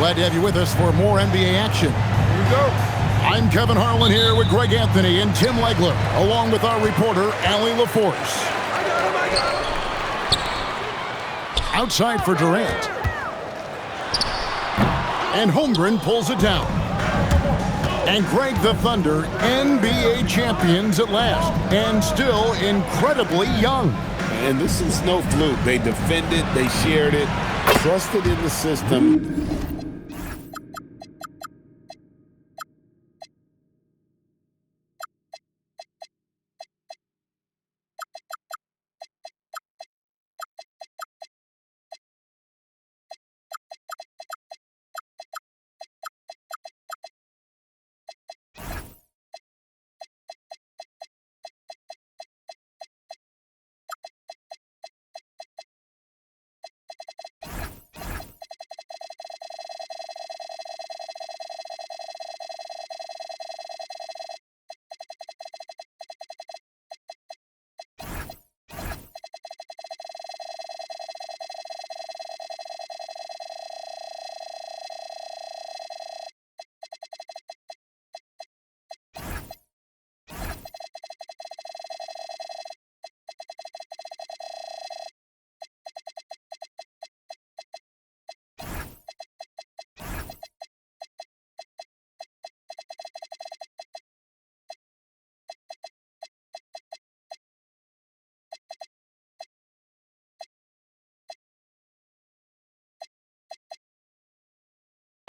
Glad to have you with us for more NBA action. Here we go. I'm Kevin Harlan here with Greg Anthony and Tim Legler, along with our reporter, Allie LaForce. Outside for Durant. And Holmgren pulls it down. And Greg, the Thunder, NBA champions at last, and still incredibly young. And this is no fluke. They defended, they shared it, trusted in the system.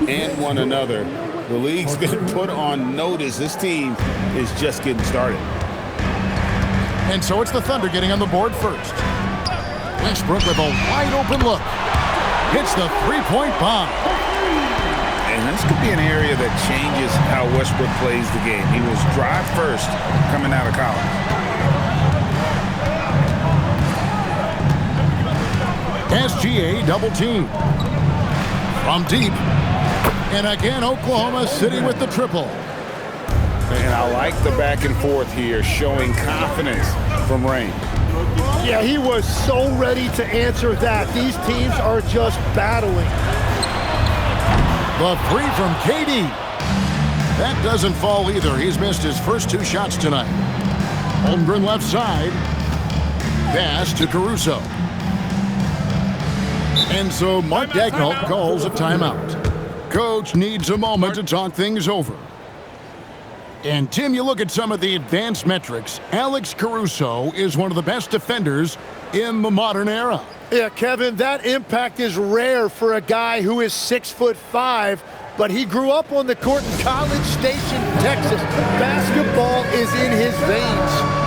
And one another. The league's been put on notice. This team is just getting started. And so it's the Thunder getting on the board first. Westbrook with a wide open look. Hits the three-point bomb. And this could be an area that changes how Westbrook plays the game. He was drive first coming out of college. SGA double team. From deep. And again, Oklahoma City with the triple. And I like the back and forth here, showing confidence from Rain. Yeah, he was so ready to answer that. These teams are just battling. The three from KD. That doesn't fall either. He's missed his first two shots tonight. Holmgren left side. Pass to Caruso. And so Mark Daigneault calls a timeout. Coach needs a moment to talk things over. And Tim, you look at some of the advanced metrics. Alex Caruso is one of the best defenders in the modern era. Yeah, Kevin, that impact is rare for a guy who is 6'5", but he grew up on the court in College Station, Texas. Basketball is in his veins.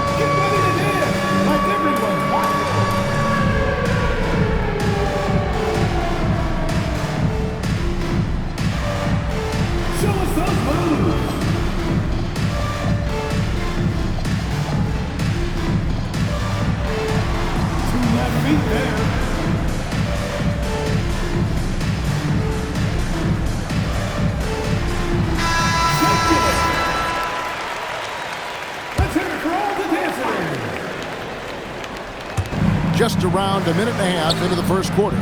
Just around a minute and a half into the first quarter.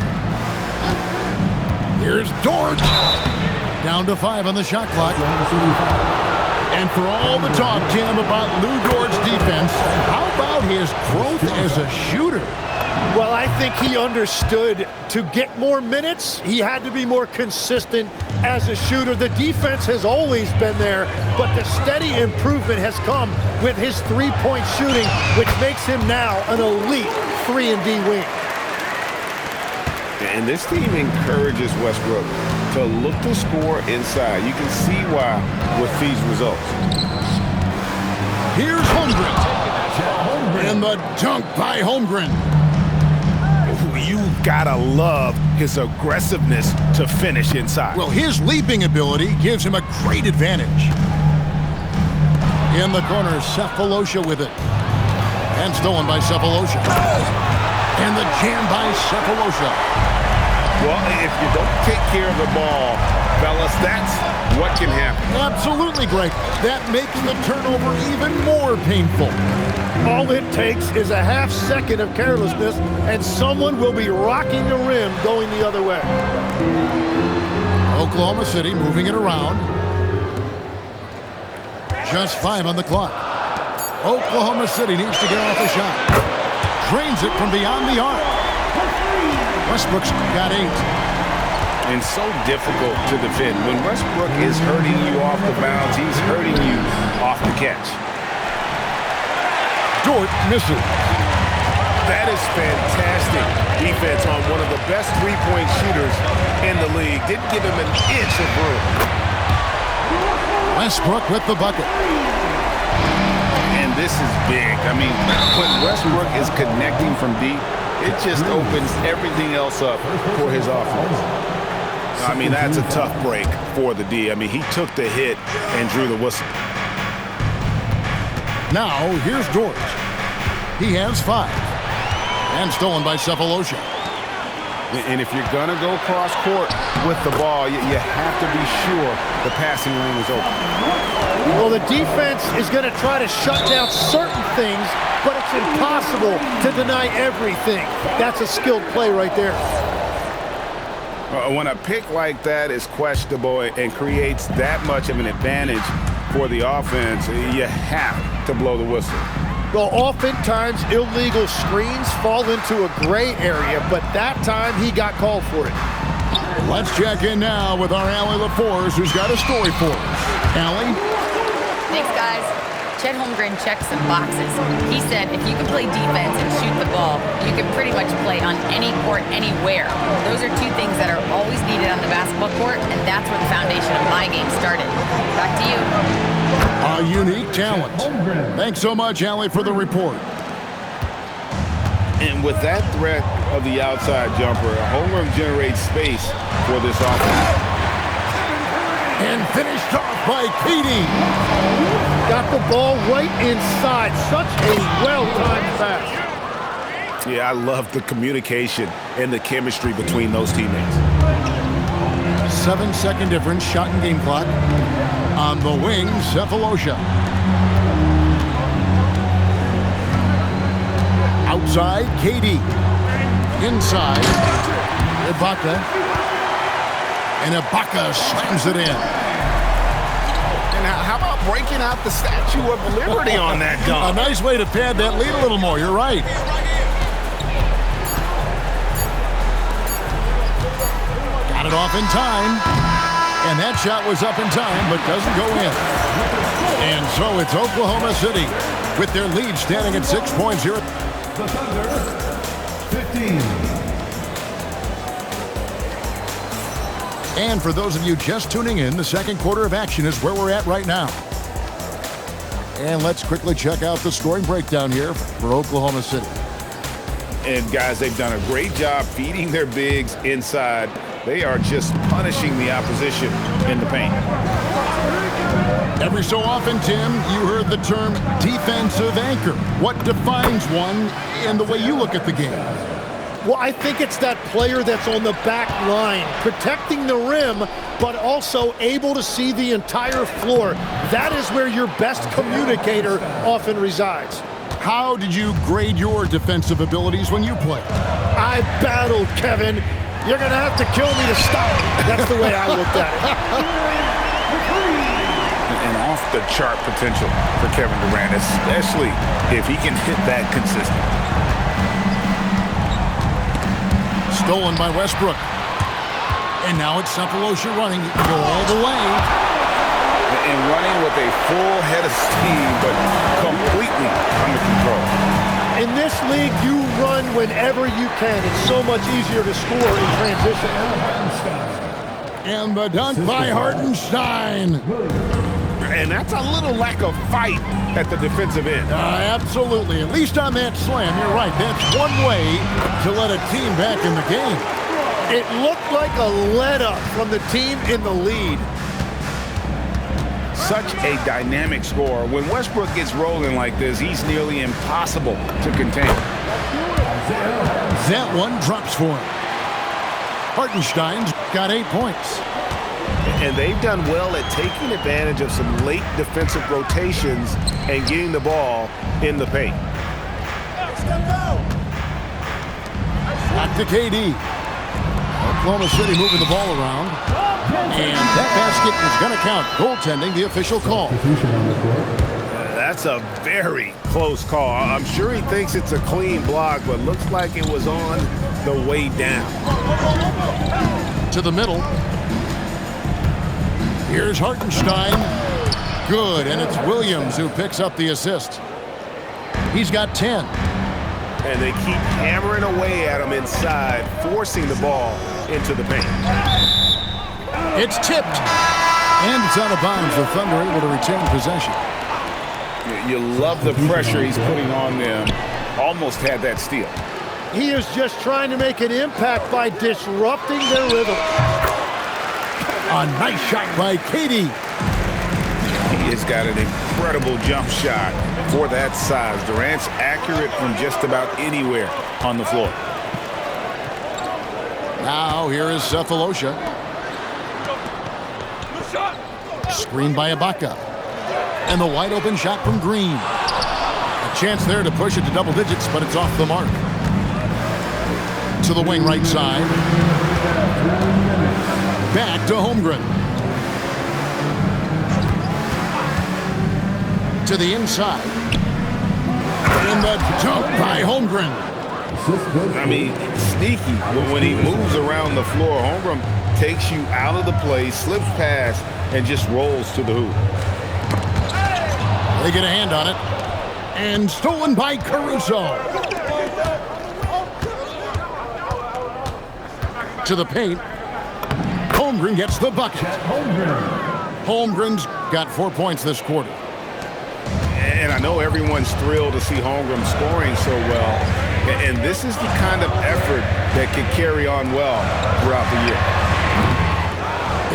Here's Dort. Down to 5 on the shot clock. And for all the talk, Tim, about Lou Dort's defense, how about his growth as a shooter? Well, I think he understood to get more minutes, he had to be more consistent as a shooter. The defense has always been there, but the steady improvement has come with his three-point shooting, which makes him now an elite 3-and-D wing. And this team encourages Westbrook to look to score inside. You can see why with these results. Here's Holmgren. And the dunk by Holmgren. You've got to love his aggressiveness to finish inside. Well, his leaping ability gives him a great advantage. In the corner, Sefolosha with it. And stolen by Sefolosha. And the jam by Sefolosha. Well, if you don't take care of the ball, fellas, that's what can happen. Absolutely, Greg. That makes the turnover even more painful. All it takes is a half second of carelessness, and someone will be rocking the rim going the other way. Oklahoma City moving it around. Just 5 on the clock. Oklahoma City needs to get off a shot. Drains it from beyond the arc. Westbrook's got 8. And so difficult to defend. When Westbrook is hurting you off the bounce, he's hurting you off the catch. Dort misses. That is fantastic defense on one of the best three-point shooters in the league. Didn't give him an inch of room. Westbrook with the bucket. And this is big. I mean, when Westbrook is connecting from deep, it just opens everything else up for his offense. I mean, that's a tough break for the D. I mean, he took the hit and drew the whistle. Now, here's Dort. He has 5. And stolen by Cephalosha. And if you're going to go cross court with the ball, you have to be sure the passing lane is open. Well, the defense is going to try to shut down certain things, but it's impossible to deny everything. That's a skilled play right there. When a pick like that is questionable and creates that much of an advantage for the offense, you have to blow the whistle. Well, oftentimes illegal screens fall into a gray area, but that time he got called for it. Let's check in now with our Allie LaForce, who's got a story for us. Allie? Thanks, guys. Chet Holmgren checked some boxes. He said if you can play defense and shoot the ball, you can pretty much play on any court, anywhere. Those are 2 things that are always needed on the basketball court, and that's where the foundation of my game started. Back to you. A unique talent. Thanks so much, Allie, for the report. And with that threat of the outside jumper, Holmgren generates space for this offense. And finished off by Katie. Got the ball right inside. Such a well-timed pass. Yeah, I love the communication and the chemistry between those teammates. 7-second difference, shot and game clock. On the wing, Cephalosha. Outside, KD. Inside, Ibaka. And Ibaka slams it in. And how about breaking out the Statue of Liberty on that A dunk? nice way to pad that lead a little more. You're right. Got it off in time. And that shot was up in time, but doesn't go in. And so it's Oklahoma City with their lead standing at 6 points here. The Thunder, 15. And for those of you just tuning in, the second quarter of action is where we're at right now. And let's quickly check out the scoring breakdown here for Oklahoma City. And guys, they've done a great job feeding their bigs inside. They are just punishing the opposition in the paint. Every so often, Tim, you heard the term defensive anchor. What defines one in the way you look at the game? Well, I think it's that player that's on the back line, protecting the rim, but also able to see the entire floor. That is where your best communicator often resides. How did you grade your defensive abilities when you played? I battled, Kevin. You're going to have to kill me to stop. That's the way I looked at it. And off-the-chart potential for Kevin Durant, especially if he can hit that consistently. Stolen by Westbrook. And now it's Cephalosha running. He can go all the way. And running with a full head of steam, but completely under control. In this league, you run whenever you can. It's so much easier to score in transition. And the dunk by Hartenstein. And that's a little lack of fight at the defensive end. Absolutely. At least on that slam, you're right. That's one way to let a team back in the game. It looked like a let-up from the team in the lead. Such a dynamic scorer. When Westbrook gets rolling like this, he's nearly impossible to contain. That one drops for him. Hartenstein's got 8 points. And they've done well at taking advantage of some late defensive rotations and getting the ball in the paint. Back to KD. Oklahoma City moving the ball around. And that basket is going to count. Goaltending, the official call. That's a very close call. I'm sure he thinks it's a clean block, but looks like it was on the way down. To the middle. Here's Hartenstein. Good, and it's Williams who picks up the assist. He's got 10. And they keep hammering away at him inside, forcing the ball into the paint. It's tipped. And it's out of bounds. The Thunder able to retain possession. You love the pressure he's putting on them. Almost had that steal. He is just trying to make an impact by disrupting their rhythm. A nice shot by Katie. He has got an incredible jump shot for that size. Durant's accurate from just about anywhere on the floor. Now here is Cephalosha. Screen by Ibaka. And the wide open shot from Green. A chance there to push it to double digits, but it's off the mark. To the wing right side. Back to Holmgren. To the inside. And the dunk by Holmgren. I mean, sneaky. When he moves around the floor, Holmgren takes you out of the play, slips past, and just rolls to the hoop. They get a hand on it. And stolen by Caruso. To the paint. Holmgren gets the bucket. Holmgren's got 4 points this quarter. And I know everyone's thrilled to see Holmgren scoring so well. And this is the kind of effort that can carry on well throughout the year.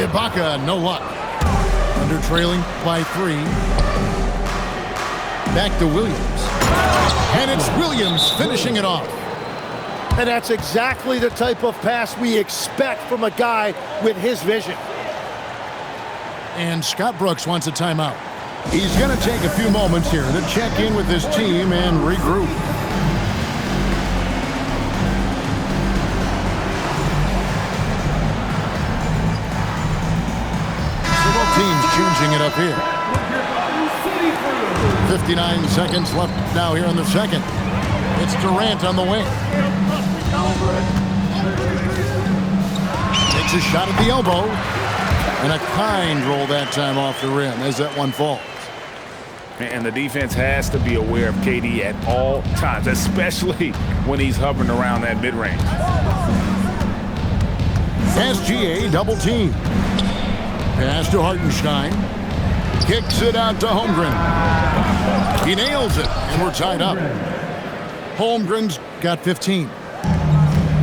Ibaka, no luck. Under trailing by 3. Back to Williams. And it's Williams finishing it off. And that's exactly the type of pass we expect from a guy with his vision. And Scott Brooks wants a timeout. He's going to take a few moments here to check in with his team and regroup. Several teams changing it up here. 59 seconds left now here in the second. It's Durant on the wing. Takes a shot at the elbow. And a kind roll that time off the rim as that one falls. And the defense has to be aware of KD at all times, especially when he's hovering around that mid-range. SGA double team. Pass to Hartenstein. Kicks it out to Holmgren. He nails it, and we're tied up. Holmgren's got 15.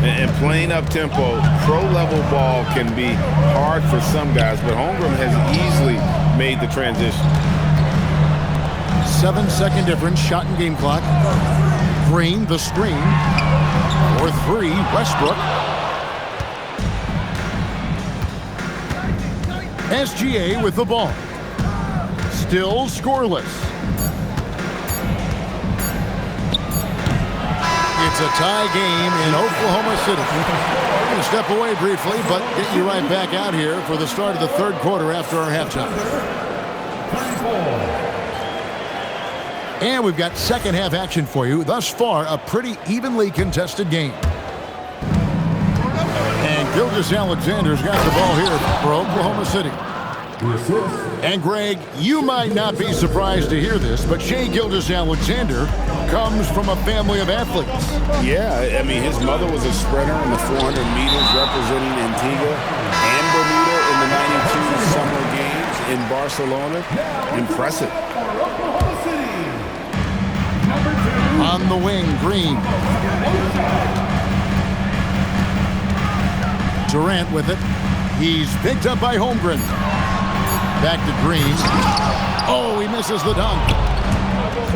And playing up-tempo, pro-level ball can be hard for some guys, but Holmgren has easily made the transition. 7-second difference, shot and game clock. Green, the screen. For 3, Westbrook. SGA with the ball. Still scoreless. It's a tie game in Oklahoma City. We're going to step away briefly, but get you right back out here for the start of the third quarter after our halftime. And we've got second half action for you. Thus far, a pretty evenly contested game. And Gilgeous-Alexander's got the ball here for Oklahoma City. And Greg, you might not be surprised to hear this, but Shai Gilgeous-Alexander comes from a family of athletes. Yeah, I mean, his mother was a sprinter in the 400 meters representing Antigua and Bermuda in the 92 Summer Games in Barcelona. Impressive. On the wing, Green. Durant with it. He's picked up by Holmgren. Back to Green. Oh, he misses the dunk.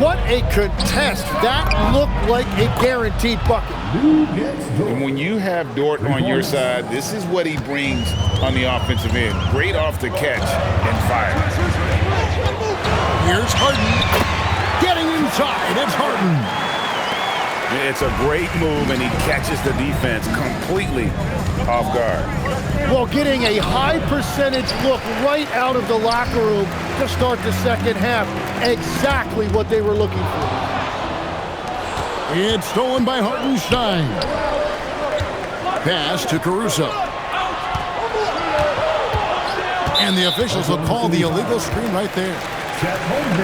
What a contest. That looked like a guaranteed bucket. And when you have Dort on your side, this is what he brings on the offensive end. Great off the catch and fire. Here's Harden. Getting inside. It's Harden. It's a great move, and he catches the defense completely off guard. Well, getting a high percentage look right out of the locker room to start the second half. Exactly what they were looking for. It's stolen by Hartenstein. Pass to Caruso. And the officials will call the illegal screen right there.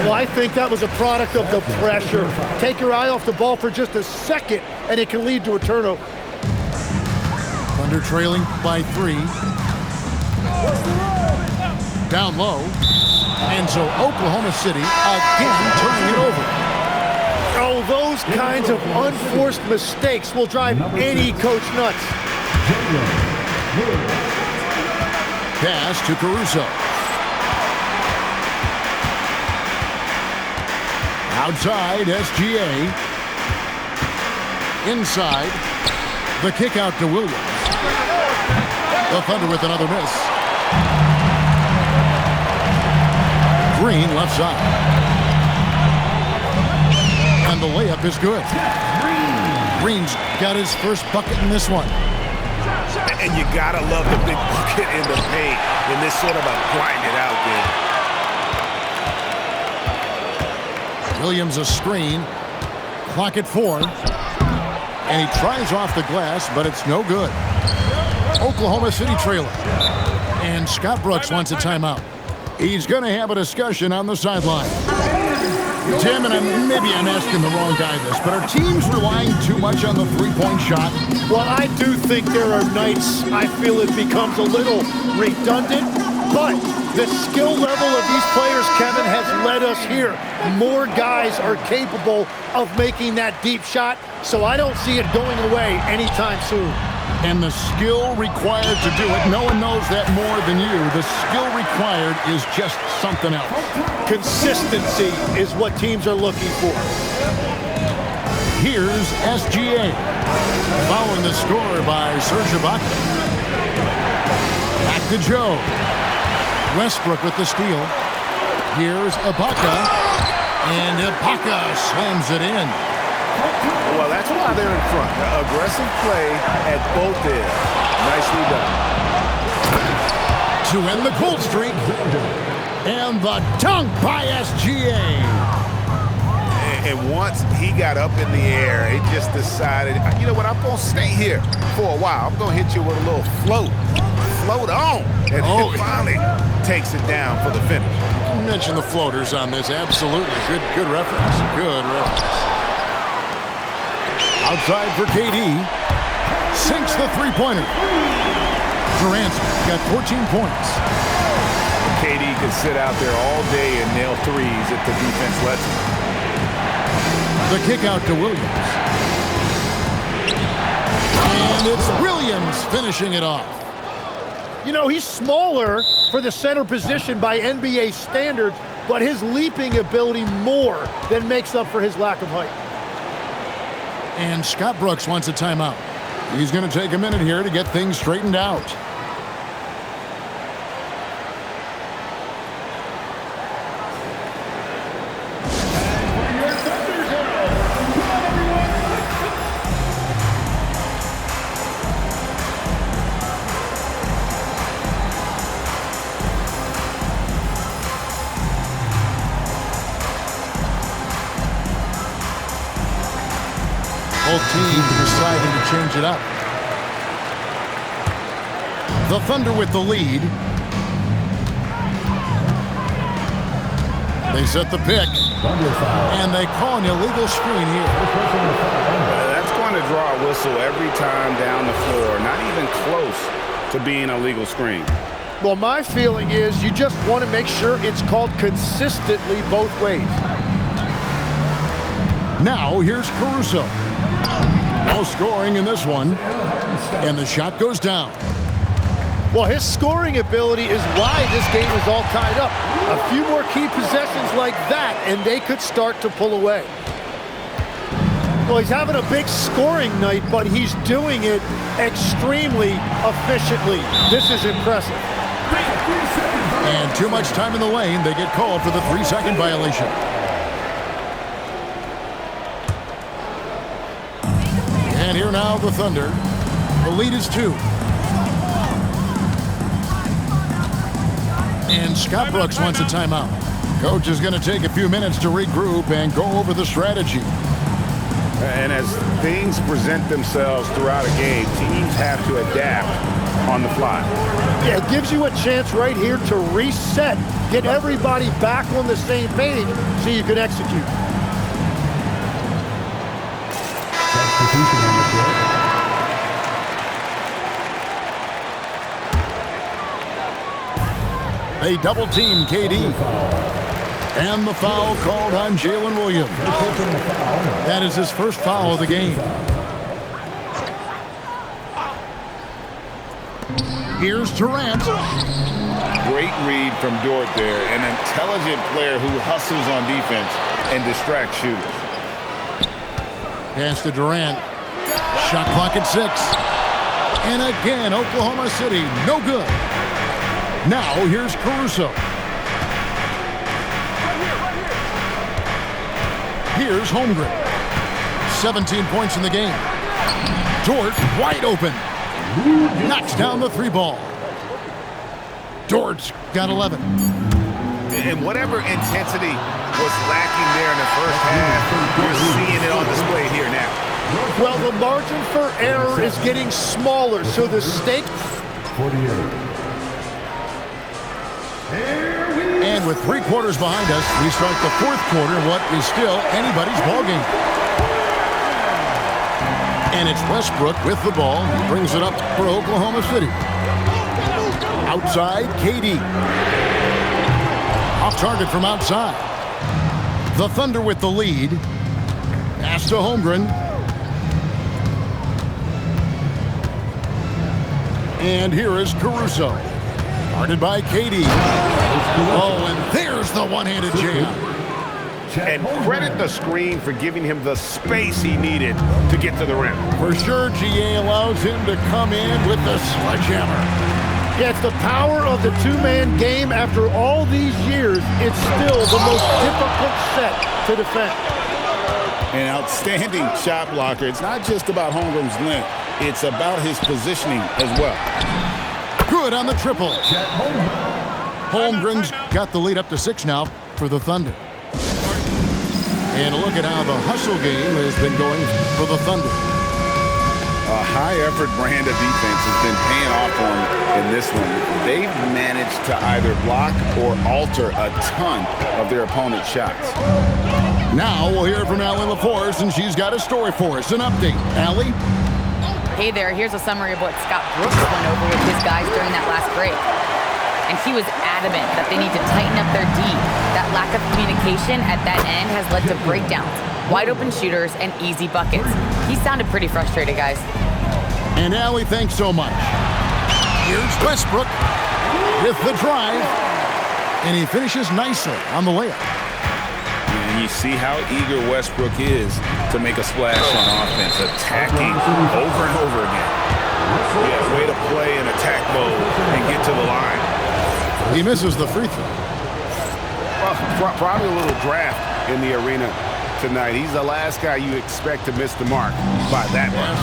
Well, I think that was a product of the pressure. Take your eye off the ball for just a second, and it can lead to a turnover. Thunder trailing by 3. Down low. And so Oklahoma City again turning it over. Oh, those kinds of unforced mistakes will drive any coach nuts. Pass to Caruso. Outside, SGA. Inside, the kick out to Williams. The Thunder with another miss. Green left side. And the layup is good. Green's got his first bucket in this one. And you gotta love the big bucket in the paint in this sort of a grinded out game. Williams a screen. Clock at 4. And he tries off the glass, but it's no good. Oklahoma City trailing. And Scott Brooks wants a timeout. He's going to have a discussion on the sideline. Tim, and maybe I'm asking the wrong guy this, but are teams relying too much on the three-point shot? Well, I do think there are nights I feel it becomes a little redundant, but the skill level of these players, Kevin, has led us here. More guys are capable of making that deep shot, so I don't see it going away anytime soon. And the skill required to do it, no one knows that more than you. The skill required is just something else. Consistency is what teams are looking for. Here's SGA. Following the score by Serge Ibaka. Back to Joe. Westbrook with the steal. Here's Ibaka. And Ibaka slams it in. Well, that's why they're in front. Aggressive play at both ends. Nicely done. To end the cold streak. And the dunk by SGA. And once he got up in the air, he just decided, you know what, I'm going to stay here for a while. I'm going to hit you with a little float. Float on. And he finally takes it down for the finish. You mentioned the floaters on this. Absolutely. Good reference. Good reference. Outside for KD. Sinks the three-pointer. Durant got 14 points. KD could sit out there all day and nail threes if the defense lets him. The kick out to Williams. And it's Williams finishing it off. You know, he's smaller for the center position by NBA standards, but his leaping ability more than makes up for his lack of height. And Scott Brooks wants a timeout. He's going to take a minute here to get things straightened out. Both teams deciding to change it up. The Thunder with the lead. They set the pick. And they call an illegal screen here. That's going to draw a whistle every time down the floor. Not even close to being a legal screen. Well, my feeling is you just want to make sure it's called consistently both ways. Now here's Caruso. No scoring in this one. And the shot goes down. Well, his scoring ability is why this game is all tied up. A few more key possessions like that, and they could start to pull away. Well, he's having a big scoring night, but he's doing it extremely efficiently. This is impressive. And too much time in the lane. They get called for the 3-second violation. And here now the Thunder. The lead is 2. And Scott Brooks wants a timeout. Coach is going to take a few minutes to regroup and go over the strategy. And as things present themselves throughout a game, teams have to adapt on the fly. Yeah, it gives you a chance right here to reset, get everybody back on the same page so you can execute. Substitution on the court. They double team KD. And the foul called on Jalen Williams. That is his first foul of the game. Here's Durant. Great read from Dort there. An intelligent player who hustles on defense and distracts shooters. Pass to Durant. Shot clock at 6. And again, Oklahoma City, no good. Now, here's Caruso. Here's Holmgren. 17 points in the game. Dort wide open. Knocks down the 3 ball. Dort's got 11. And whatever intensity was lacking there in the first half, we're seeing it on display here now. Well, the margin for error is getting smaller, so the stake... 48. And with 3 quarters behind us, we start the 4th quarter, what is still anybody's ballgame. And it's Westbrook with the ball. He brings it up for Oklahoma City. Outside, KD. Off target from outside. The Thunder with the lead. Pass to Holmgren. And here is Caruso. Guarded by KD. Oh, and there's the one-handed jam. And credit the screen for giving him the space he needed to get to the rim. For sure, GA allows him to come in with the sledgehammer. Yeah, it's the power of the 2-man game. After all these years, it's still the most difficult set to defend. An outstanding shot blocker. It's not just about Holmgren's length. It's about his positioning as well. Good on the triple. Holmgren's got the lead up to 6 now for the Thunder. And look at how the hustle game has been going for the Thunder. A high-effort brand of defense has been paying off for them in this one. They've managed to either block or alter a ton of their opponent's shots. Now we'll hear from Allie LaForce, and she's got a story for us. An update. Allie? Hey there, here's a summary of what Scott Brooks went over with his guys during that last break. And he was adamant that they need to tighten up their D. That lack of communication at that end has led to breakdowns, wide open shooters, and easy buckets. He sounded pretty frustrated, guys. And Allie, thanks so much. Here's Westbrook with the drive. And he finishes nicely on the layup. And you see how eager Westbrook is to make a splash on offense, attacking over and over again. Yeah, way to play in attack mode and get to the line. He misses the free throw. Well, probably a little draft in the arena tonight. He's the last guy you expect to miss the mark by that much.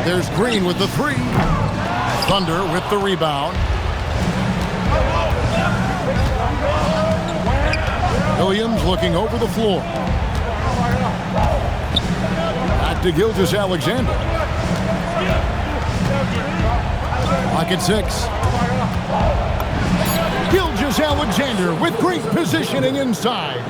There's Green with the 3. Thunder with the rebound. Williams looking over the floor. Back to Gilgeous-Alexander. Clock at 6. Gilgeous-Alexander with great positioning inside.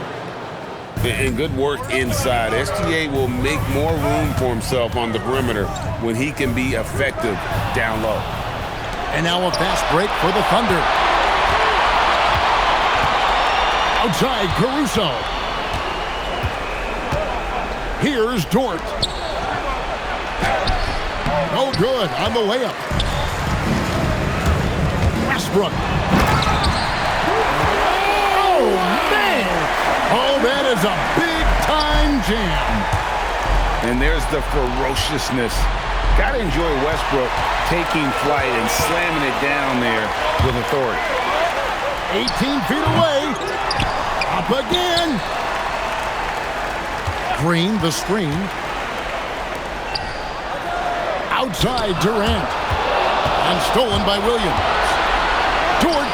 And good work inside. SGA will make more room for himself on the perimeter when he can be effective down low. And now a fast break for the Thunder. Outside, Caruso. Here's Dort. No good on the layup. Westbrook. Oh, man. Oh, that is a big-time jam. And there's the ferociousness. Got to enjoy Westbrook taking flight and slamming it down there with authority. 18 feet away. Up again. Green, the screen. Outside Durant. And stolen by Williams. Dort.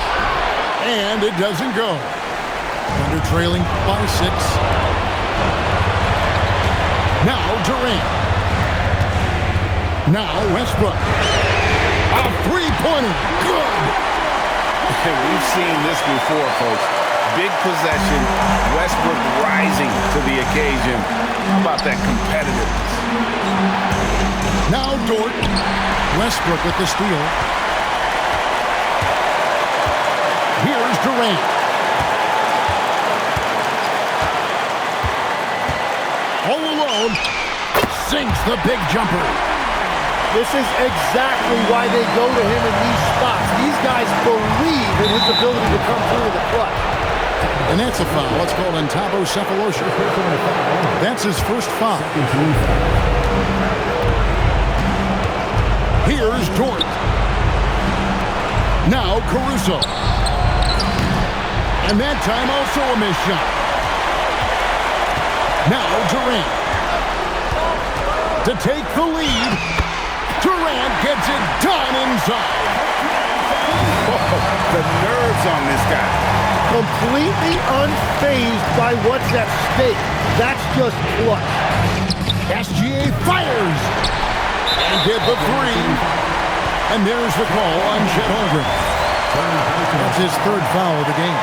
And it doesn't go. Thunder trailing by 6. Now Durant. Now Westbrook. A three-pointer. Good. We've seen this before, folks. Big possession, Westbrook rising to the occasion. How about that competitiveness? Now Dort. Westbrook with the steal. Here's Durant. All alone. Sinks the big jumper. This is exactly why they go to him in these spots. These guys believe in his ability to come through with a clutch. And that's a foul. Let's call it encephalopathy. That's his first foul. Here's Dort. Now Caruso. And that time also a missed shot. Now Durant. To take the lead. Durant gets it done inside. Oh, the nerves on this guy. Completely unfazed by what's at stake. That's just clutch. SGA fires. And hit the three. And there's the call on Chet Holmgren. That's his third foul of the game.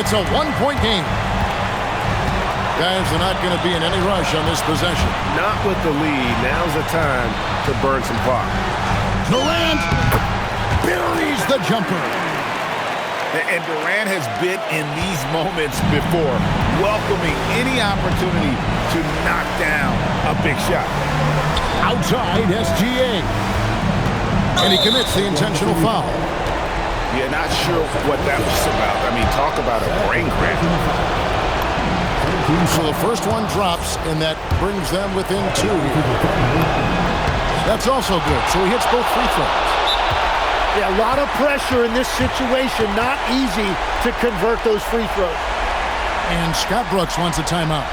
It's a one-point game. Guys are not going to be in any rush on this possession. Not with the lead. Now's the time to burn some clock. Durant buries the jumper. And Durant has been in these moments before, welcoming any opportunity to knock down a big shot. Outside SGA. And he commits the intentional foul. Yeah, not sure what that was about. I mean, talk about a brain cramp. So the first one drops, and that brings them within 2. That's also good. So he hits both free throws. Yeah, a lot of pressure in this situation. Not easy to convert those free throws. And Scott Brooks wants a timeout.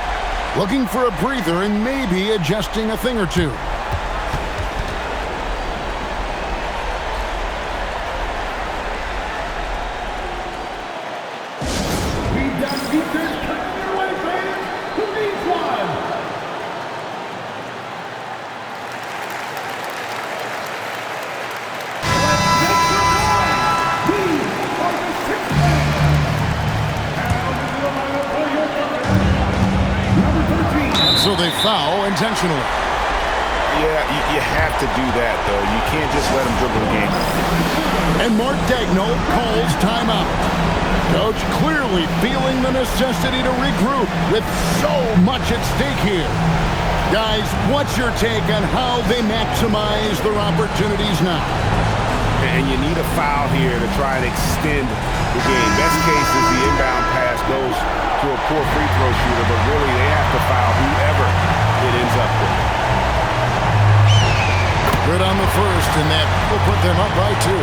Looking for a breather and maybe adjusting a thing or two. So they foul intentionally. Yeah, you have to do that, though. You can't just let them dribble the game. And Mark Daigneault calls timeout. Coach clearly feeling the necessity to regroup with so much at stake here. Guys, what's your take on how they maximize their opportunities now? And you need a foul here to try and extend the game. Best case is the inbound pass goes to a poor free throw shooter, but really they have to foul whoever it ends up with. Good on the first, and that will put them up by 2.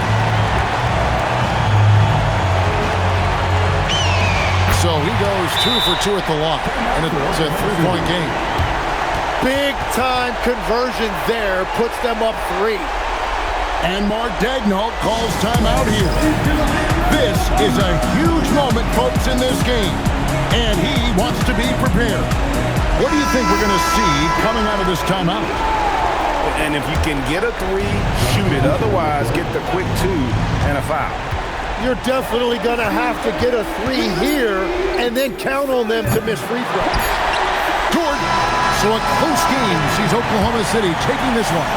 So he goes 2 for 2 at the line, and it's a 3-point game. Big time conversion there puts them up 3. And Mark Daigneault calls timeout here. This is a huge moment, folks, in this game. And he wants to be prepared. What do you think we're going to see coming out of this timeout? And if you can get a 3, shoot it. Otherwise, get the quick 2 and a foul. You're definitely going to have to get a 3 here and then count on them to miss free throws. Dort. So a close game sees Oklahoma City taking this one.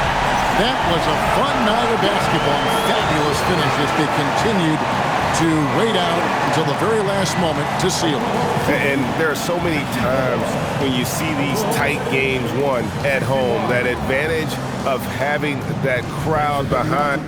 That was a fun night of basketball. Fabulous finish as they continued to wait out until the very last moment to seal it. And there are so many times when you see these tight games won at home, that advantage of having that crowd behind